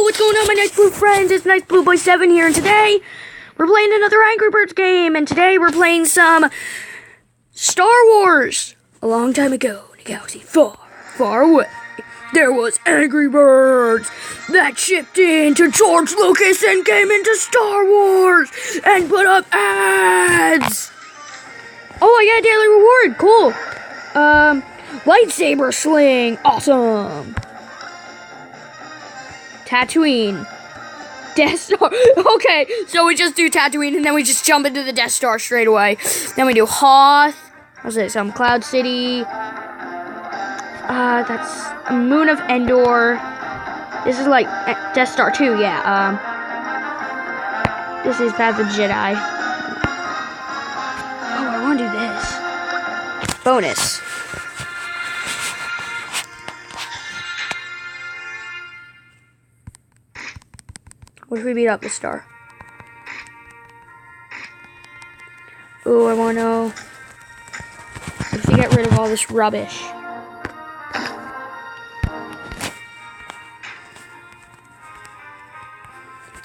what's going on, my Nice Blue friends? It's Nice Blue Boy 7 here, and today we're playing another Angry Birds game, and today we're playing some Star Wars. A long time ago, in a galaxy far, far away, there was Angry Birds that shipped into George Lucas and came into Star Wars and put up ads. Oh, I got a daily reward. Cool. Lightsaber sling. Awesome. Tatooine. Death Star. Okay, so we just do Tatooine and then we just jump into the Death Star straight away. Then we do Hoth. What's this? Cloud City. That's a Moon of Endor. This is like Death Star 2, yeah. This is Path of the Jedi. Oh, I want to do this. Bonus. What if we beat up the star? Ooh, I want to know if you get rid of all this rubbish.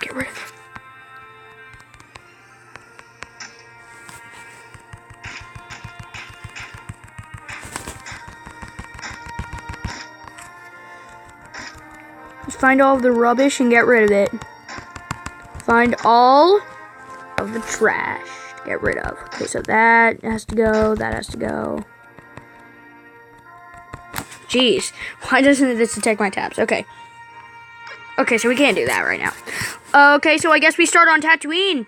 Get rid of it. Just find all of the rubbish and get rid of it. Find all of the trash to get rid of. Okay, so that has to go, that has to go. Jeez, why doesn't this detect my tabs? Okay. Okay, so we can't do that right now. Okay, so I guess we start on Tatooine.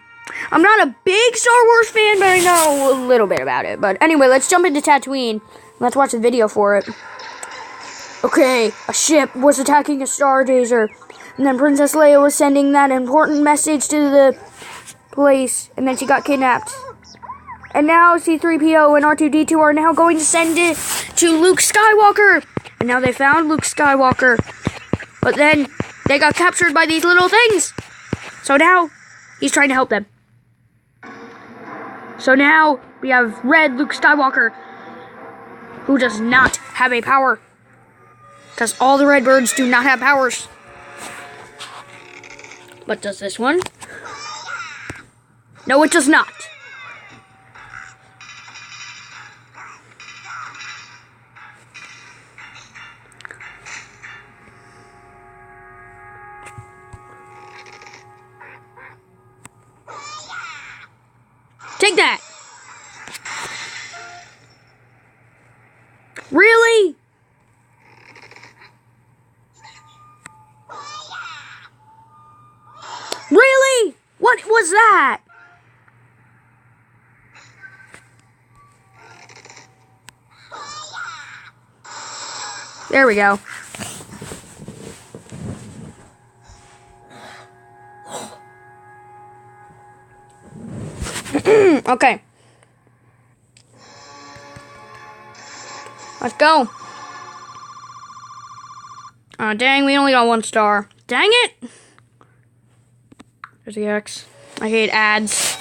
I'm not a big Star Wars fan, but I know a little bit about it. But anyway, let's jump into Tatooine. Let's watch the video for it. Okay, a ship was attacking a Star Chaser. And then Princess Leia was sending that important message to the place. And then she got kidnapped. And now C-3PO and R2-D2 are now going to send it to Luke Skywalker. And now they found Luke Skywalker. But then they got captured by these little things. So now he's trying to help them. So now we have Red Luke Skywalker, who does not have a power. Because all the Red Birds do not have powers. But does this one? No, it does not. Take that! Really? Really? What was that? There we go. Okay. Let's go. Oh, dang, we only got 1 star. Dang it! There's the X. I hate ads.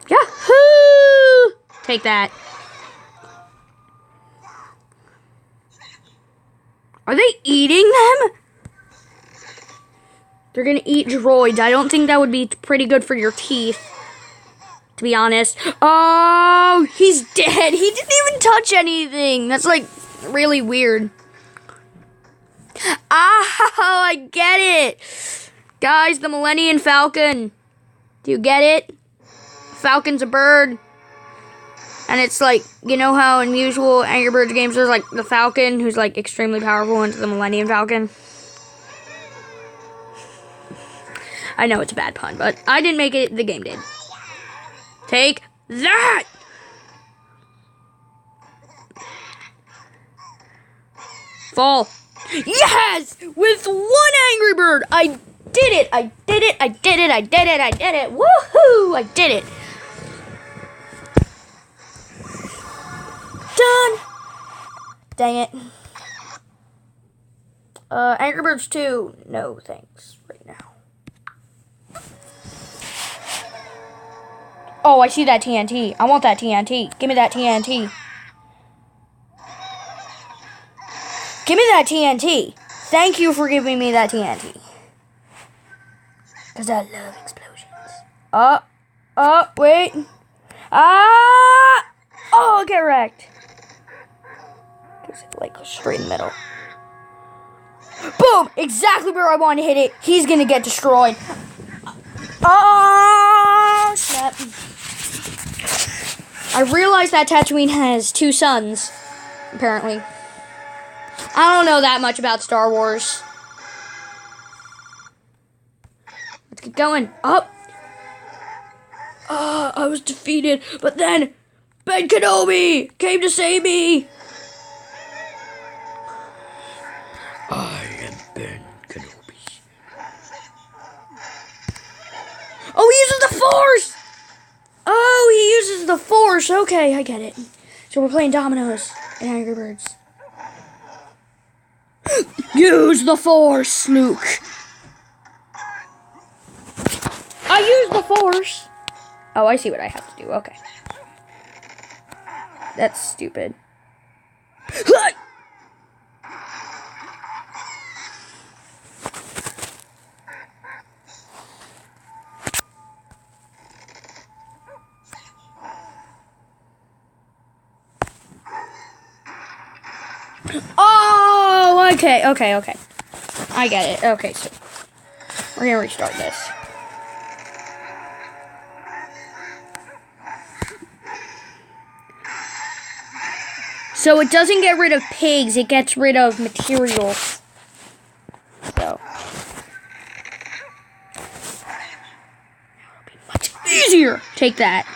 Yahoo! Take that. Are they eating them? They're gonna eat droids. I don't think that would be pretty good for your teeth, to be honest. Oh, he's dead. He didn't even touch anything. That's like really weird. Oh, I get it. Guys, the Millennium Falcon. Do you get it? Falcon's a bird. And it's like, you know how in usual Angry Birds games there's like the Falcon who's like extremely powerful into the Millennium Falcon? I know it's a bad pun, but I didn't make it, the game did. Take that! Fall. Yes! With 1 Angry Bird! I did it! I did it! I did it! I did it! I did it! Woohoo! I did it! Done! Dang it. Angry Birds 2. No, thanks. Right now. Oh, I see that TNT. I want that TNT. Give me that TNT. Give me that TNT. Thank you for giving me that TNT. Because I love explosions. Wait. Oh, get wrecked. Just like straight in the middle. Boom! Exactly where I want to hit it. He's gonna get destroyed. Oh, snap. I realized that Tatooine has 2 suns, apparently. I don't know that much about Star Wars. Let's get going. Up. I was defeated, but then Ben Kenobi came to save me. I am Ben Kenobi. Oh, he uses the Force! Oh, he uses the Force. Okay, I get it. So we're playing dominoes and Angry Birds. Use the Force, Luke. I use the Force. Oh, I see what I have to do. Okay. That's stupid. Oh, okay. I get it. Okay, so we're gonna restart this. So it doesn't get rid of pigs, it gets rid of materials. So it'll be much easier. Take that.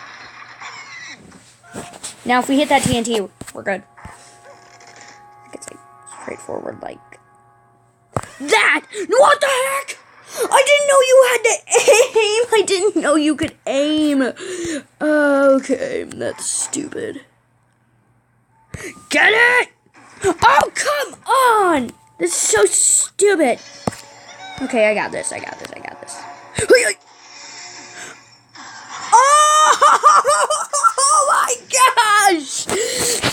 Now if we hit that TNT, we're good. I think it's like straightforward like that. What the heck? I didn't know you had to aim. I didn't know you could aim. Okay, that's stupid. Get it? Oh, come on! This is so stupid. Okay, I got this. Oh my gosh!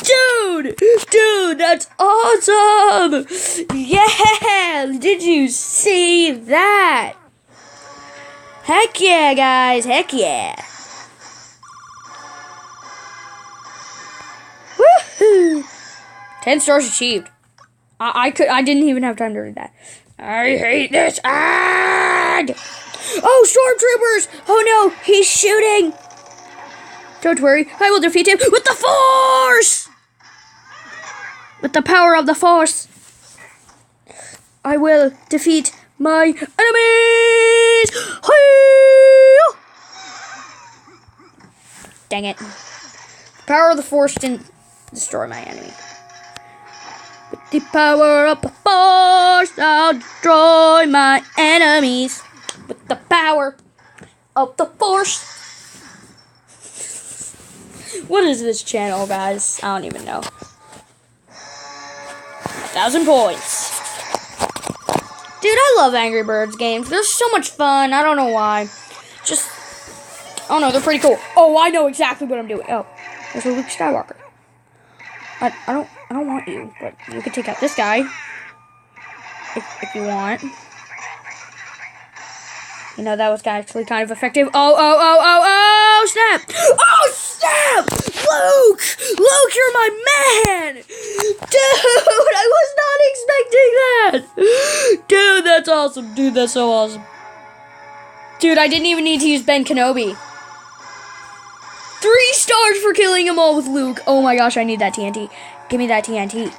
Dude, that's awesome! Yeah! Did you see that? Heck yeah, guys. Heck yeah. Woohoo! 10 stars achieved. I didn't even have time to read that. I hate this ad! Oh, stormtroopers! Oh no, he's shooting! Don't worry, I will defeat him with the Force! With the power of the Force, I will defeat my enemies! Hey! Dang it. The power of the Force didn't destroy my enemy. With the power of the Force, I'll destroy my enemies. With the power of the Force. What is this channel, guys? I don't even know. 1,000 points. Dude, I love Angry Birds games. They're so much fun. I don't know why. Just, oh no, they're pretty cool. Oh, I know exactly what I'm doing. Oh, there's a Luke Skywalker. I don't want you, but you could take out this guy if you want. You know, that was actually kind of effective. Oh, snap! Oh, snap! Luke, you're my man! Dude, I was not expecting that! Dude, that's awesome. Dude, that's so awesome. Dude, I didn't even need to use Ben Kenobi. 3 stars for killing them all with Luke. Oh my gosh, I need that TNT. Give me that TNT.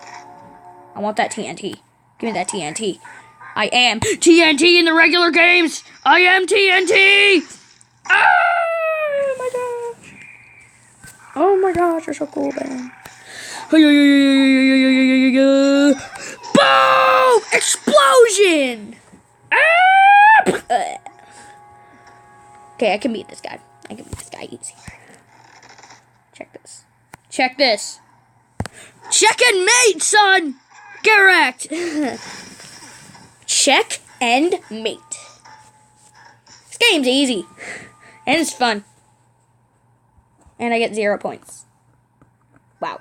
I want that TNT. Give me that TNT. I am TNT in the regular games. I am TNT. Oh my gosh. Oh my gosh, you're so cool, Ben. Boom! Explosion! Okay, I can beat this guy. Easy. Check this. Check and mate, son! Get wrecked! Check and mate. This game's easy. And it's fun. And I get 0 points. Wow.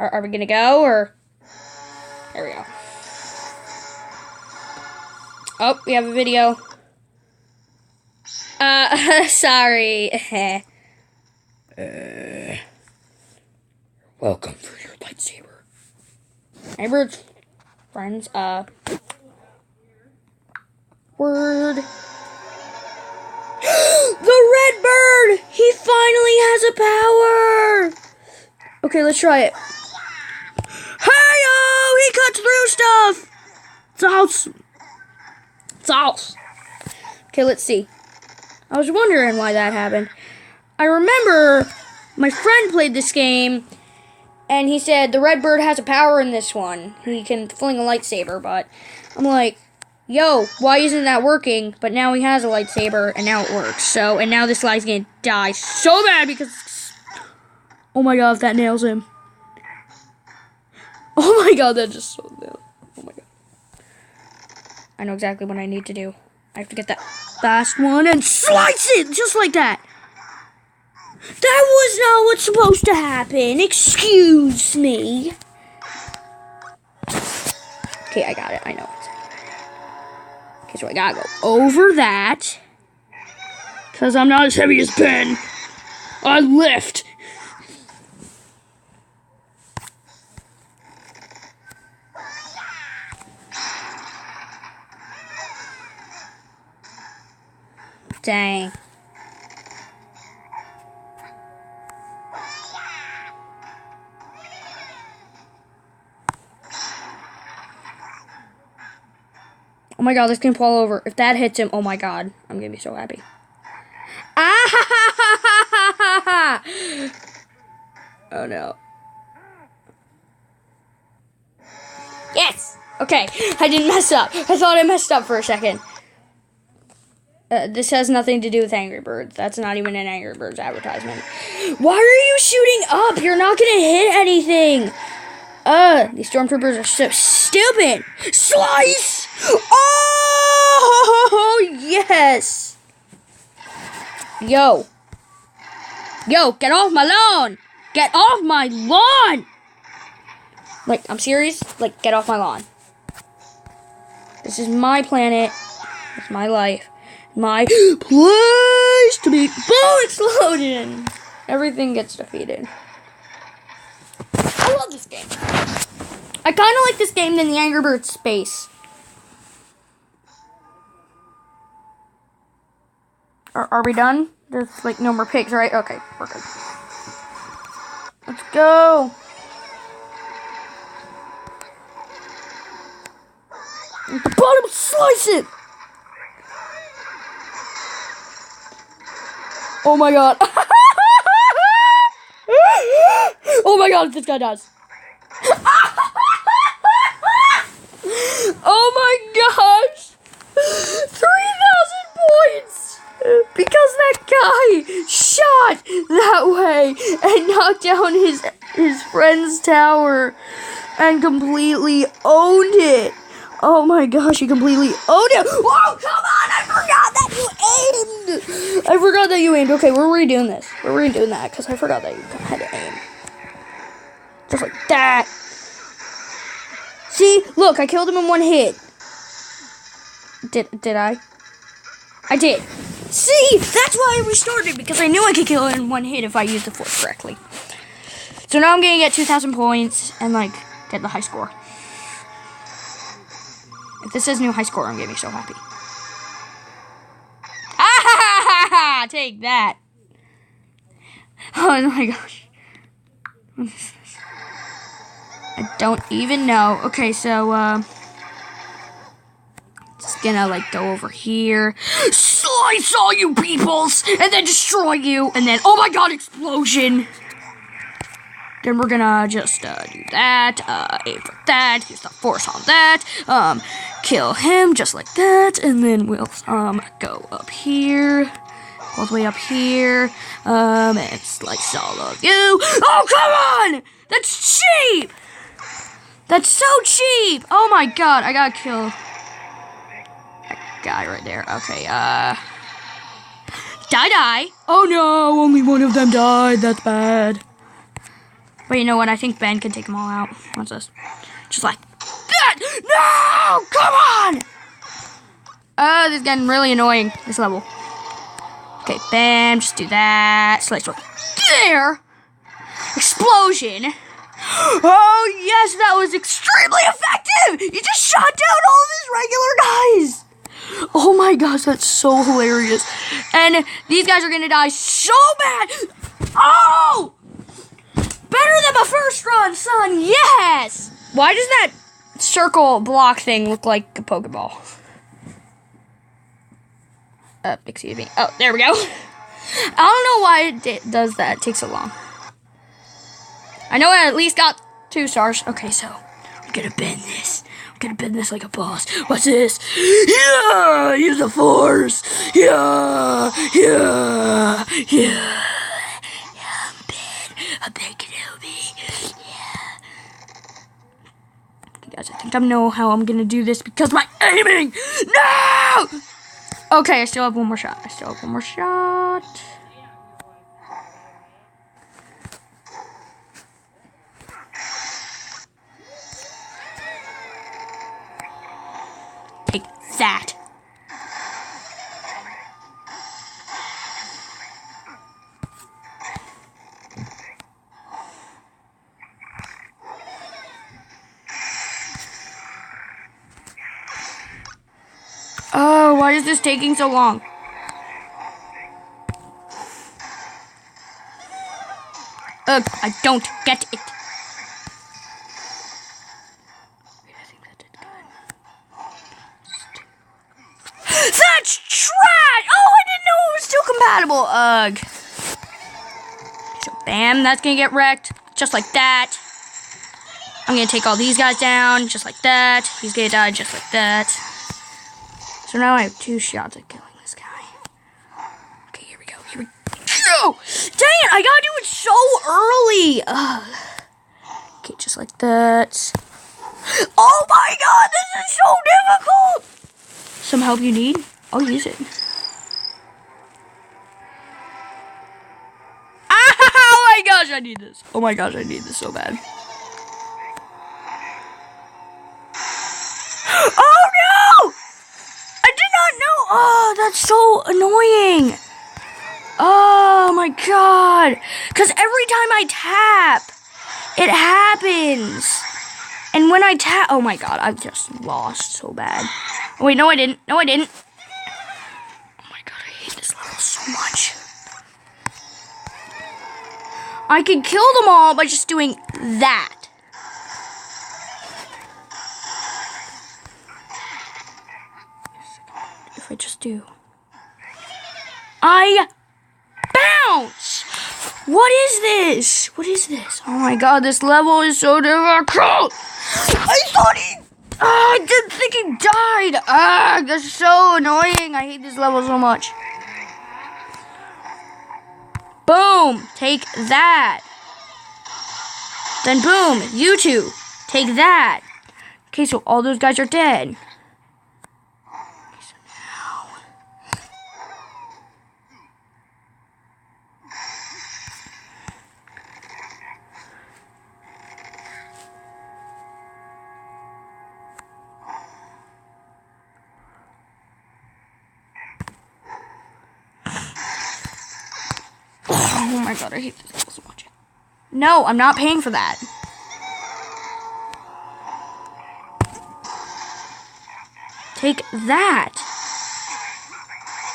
Are we gonna go, or? There we go. Oh, we have a video. Sorry. Welcome for your lightsaber. Neighbors, friends, word. The red bird! He finally has a power! Okay, let's try it. Hey-oh! He cuts through stuff! It's awesome. It's awesome. Okay, let's see. I was wondering why that happened. I remember my friend played this game, and he said the red bird has a power in this one. He can fling a lightsaber, but I'm like, yo, why isn't that working? But now he has a lightsaber, and now it works. So, and now this guy's gonna die so bad because... Oh my god, if that nails him. Oh my god, that just so nailed. Oh my god. I know exactly what I need to do. I have to get that last one and slice it! Just like that. That was not what's supposed to happen. Excuse me. Okay, I got it. I know it. Okay, so I gotta go over that. Because I'm not as heavy as Ben. I lift. Dang. Oh my god, this can fall over. If that hits him, oh my god, I'm gonna be so happy. Ah! Oh no. Yes! Okay, I didn't mess up. I thought I messed up for a second. This has nothing to do with Angry Birds. That's not even an Angry Birds advertisement. Why are you shooting up? You're not gonna hit anything. These stormtroopers are so stupid. Slice! Oh, yes. Yo, get off my lawn. Get off my lawn. Like, I'm serious. Like, get off my lawn. This is my planet. It's my life. My place to be. Boom! Explosion! Everything gets defeated. I love this game. I kind of like this game than the Angry Birds Space. Are we done? There's like no more pigs, right? Okay, we're good. Let's go. At the bottom, slice it! Oh my god. Oh my god, this guy does. Oh my gosh. 3,000 points. Because that guy shot that way and knocked down his friend's tower and completely owned it. Oh my gosh, he completely owned it. Oh, come on, I forgot that you aimed. I forgot that you aimed. Okay, we're redoing this. We're redoing that because I forgot that you had to aim. Just like that. See, look, I killed him in one hit. Did I? I did. See, that's why I restarted, because I knew I could kill it in one hit if I used the force correctly. So now I'm gonna get 2,000 points and like get the high score. If this says new high score, I'm gonna be so happy. Ah! Take that. Oh my gosh. What is this? I don't even know. Okay, so just gonna like go over here, slice all you peoples, and then destroy you, and then oh my god, explosion. Then we're gonna just do that, aim for that, use the force on that, kill him just like that, and then we'll go up here, all the way up here, and slice all of you. Oh come on! That's cheap! That's so cheap! Oh my god, I gotta kill that guy right there. Okay, die. Oh no, only one of them died, that's bad. But you know what? I think Ben can take them all out. What's this? Just like that. No! Come on! Oh, this is getting really annoying, this level. Okay, bam, just do that. Slice right there. Explosion. Oh, yes, that was extremely effective. You just shot down all of his regular guys. Oh my gosh, that's so hilarious. And these guys are going to die so bad. Oh! Better than my first run, son. Yes. Why does that circle block thing look like a Pokeball? Excuse me. Oh, there we go. I don't know why it does that. It takes so long. I know I at least got 2 stars. Okay, so I'm gonna bend this. I'm gonna bend this like a boss. What's this? Yeah! Use the force! Yeah! Yeah! Yeah! Yeah, I'm Ben Kenobi. Yeah. Okay, guys, I think I know how I'm gonna do this because my aiming! No! Okay, I still have one more shot. Take that. Oh, why is this taking so long? Ugh, I don't get it. Wait, I think that did good. That's trash! Oh, I didn't know it was still compatible. Ugh. So, bam, that's gonna get wrecked. Just like that. I'm gonna take all these guys down, just like that. He's gonna die just like that. So now I have 2 shots at killing this guy. Okay, here we go. Dang it, I gotta do it so early. Ugh. Okay, just like that. Oh my god, this is so difficult. Some help you need? I'll use it. Oh my gosh, I need this. Oh my gosh, I need this so bad. Oh no! I did not know. Oh, that's so annoying. Oh my god. Because every time I tap, it happens. And when I tap, oh my god, I've just lost so bad. Oh, wait, no I didn't. Oh my god, I hate this level so much. I can kill them all by just doing that. If I just do. I bounce! What is this? Oh my god, this level is so difficult! I thought I didn't think he died! That's so annoying. I hate this level so much. Boom! Take that. Then boom, you 2. Take that. Okay, so all those guys are dead. Oh my god, I hate this level so much. No, I'm not paying for that. Take that.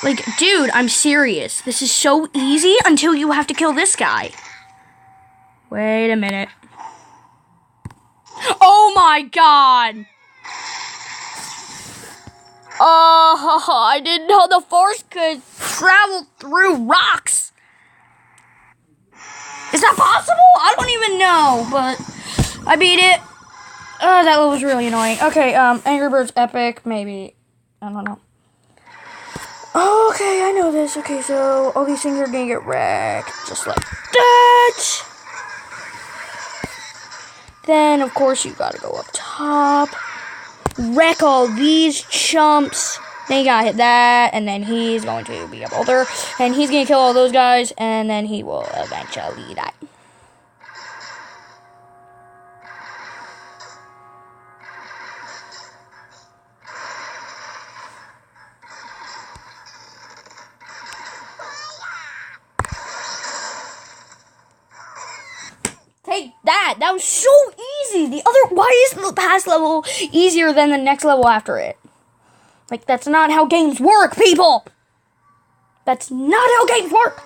Like, dude, I'm serious. This is so easy until you have to kill this guy. Wait a minute. Oh my god! Oh, I didn't know the force could travel through rocks. Is that possible? I don't even know, but I beat it. Oh, that level was really annoying. Okay, Angry Birds Epic, maybe. I don't know. Okay, I know this. Okay, so all these things are gonna get wrecked. Just like that. Then, of course, you gotta go up top. Wreck all these chumps. Then you gotta hit that, and then he's going to be up older, and he's gonna kill all those guys, and then he will eventually die. that? That was so easy. Why is the past level easier than the next level after it? Like, that's not how games work, people. That's not how games work.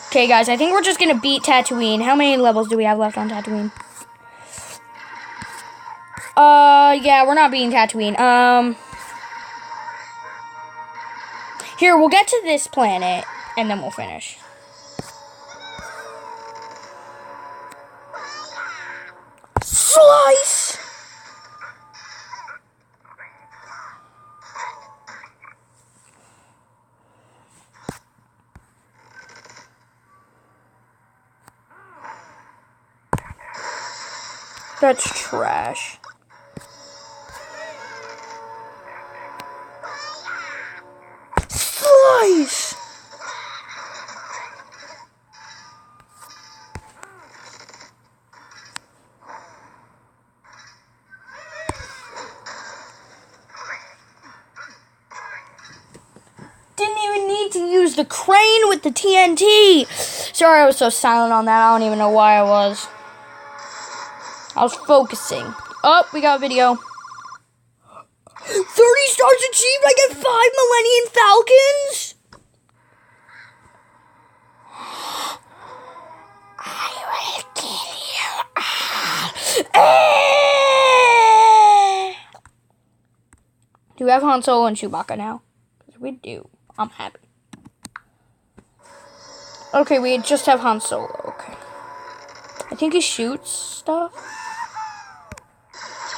Okay, guys, I think we're just gonna beat Tatooine. How many levels do we have left on Tatooine? Yeah, we're not beating Tatooine. Here, we'll get to this planet, and then we'll finish. Slice! That's trash. Slice! Didn't even need to use the crane with the TNT. Sorry I was so silent on that. I don't even know why I was. I was focusing. Oh, we got a video. 30 stars achieved. I get 5 Millennium Falcons. I will kill you all. Do we have Han Solo and Chewbacca now? Because we do. I'm happy. Okay, we just have Han Solo. Okay. I think he shoots stuff.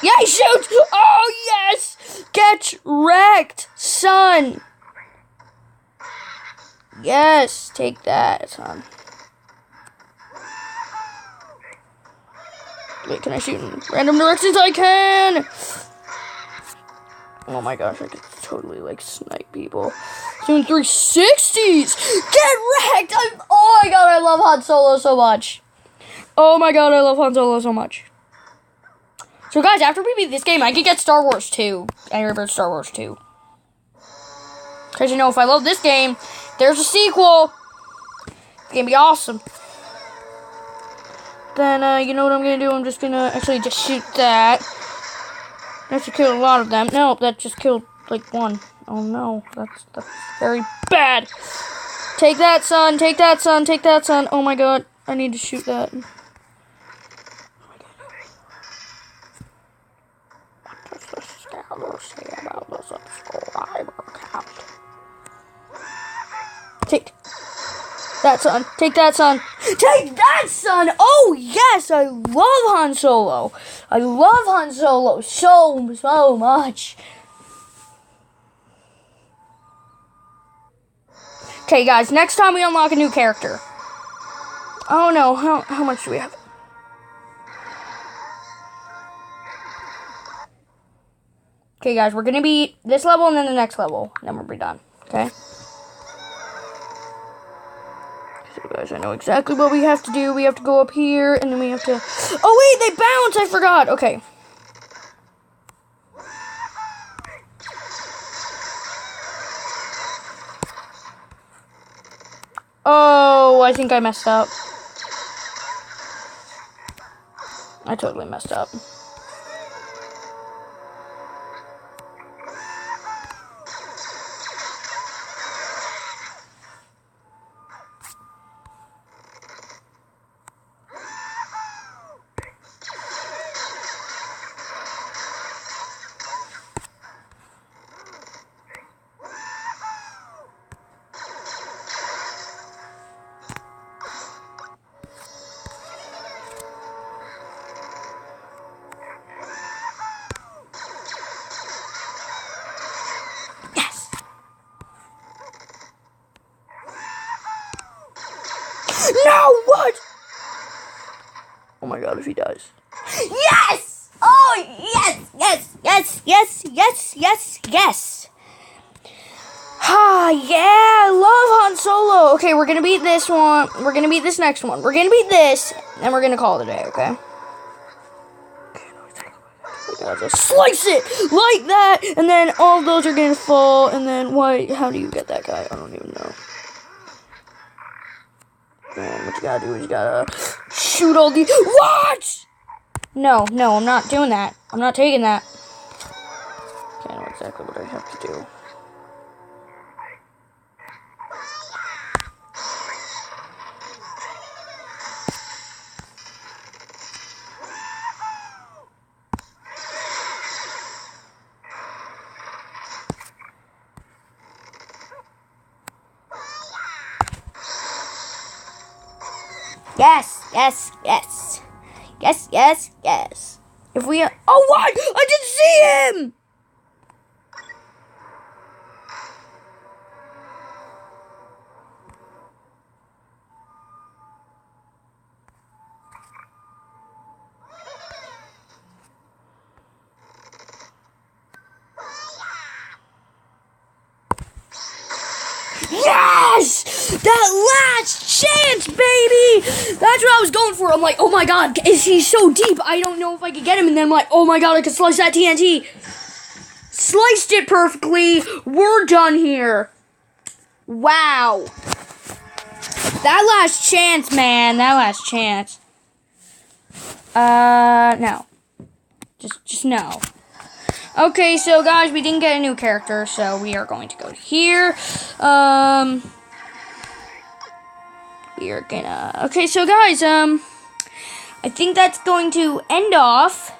Yeah, he shoots! Oh, yes! Get wrecked, son! Yes, take that, son. Wait, can I shoot in random directions? I can! Oh my gosh, I could totally, like, snipe people. Doing 360s! Get wrecked! Oh my god, I love Han Solo so much. Oh my god, I love Han Solo so much. So guys, after we beat this game, I could get Star Wars 2. Angry Birds Star Wars 2. Because, you know, if I love this game, there's a sequel. It's gonna be awesome. Then, you know what I'm gonna do? I'm just gonna actually just shoot that. That should kill a lot of them. No, that just killed, like, one. Oh no, that's very bad. Take that, son. Take that, son. Take that, son. Oh my god, I need to shoot that. Say about the subscriber count. Take that, son. Take that, son. Take that, son. Oh yes, I love Han Solo. I love Han Solo so much. Okay, guys. Next time we unlock a new character. Oh no, how much do we have? Okay, guys, we're gonna beat this level and then the next level. Then we'll be done. Okay? So, guys, I know exactly what we have to do. We have to go up here, and then we have to... Oh, wait, they bounce! I forgot. Okay. Oh, I think I messed up. I totally messed up. No, what? Oh my god, if he dies. Yes! Oh, yes, yes, yes, yes, yes, yes, yes. Ah, yeah, I love Han Solo. Okay, we're gonna beat this one. We're gonna beat this next one. We're gonna beat this, and we're gonna call it a day, okay? Just slice it like that, and then all of those are gonna fall, and then how do you get that guy? I don't even know. And what you gotta do is you gotta shoot all these. What? No, I'm not doing that. I'm not taking that. Okay, I know exactly what I have to do. Yes. If we... Oh, what? I didn't see him! Yes! That last chance, baby! That's what I was going for. I'm like, oh my god, is he so deep? I don't know if I could get him. And then I'm like, oh my god, I can slice that TNT. Sliced it perfectly. We're done here. Wow. That last chance, man. That last chance. No. Just no. Okay, so guys, we didn't get a new character, so we are going to go here. We are gonna... Okay, so guys, I think that's going to end off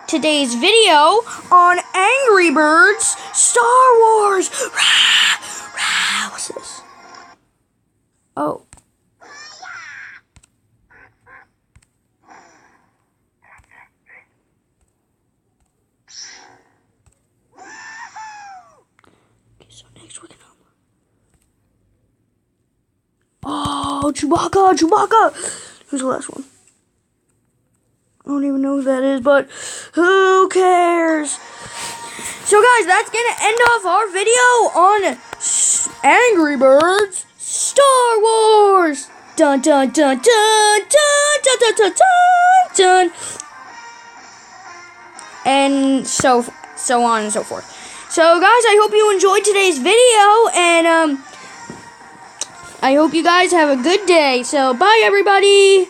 today's video on Angry Birds Star Wars. Rah, rah. What's this? Oh. So next we're gonna... Oh, Chewbacca! Who's the last one? I don't even know who that is, but who cares? So guys, that's gonna end off our video on Angry Birds Star Wars. Dun dun dun dun dun dun dun dun dun dun. And so on and so forth. So guys, I hope you enjoyed today's video, and I hope you guys have a good day. So bye everybody.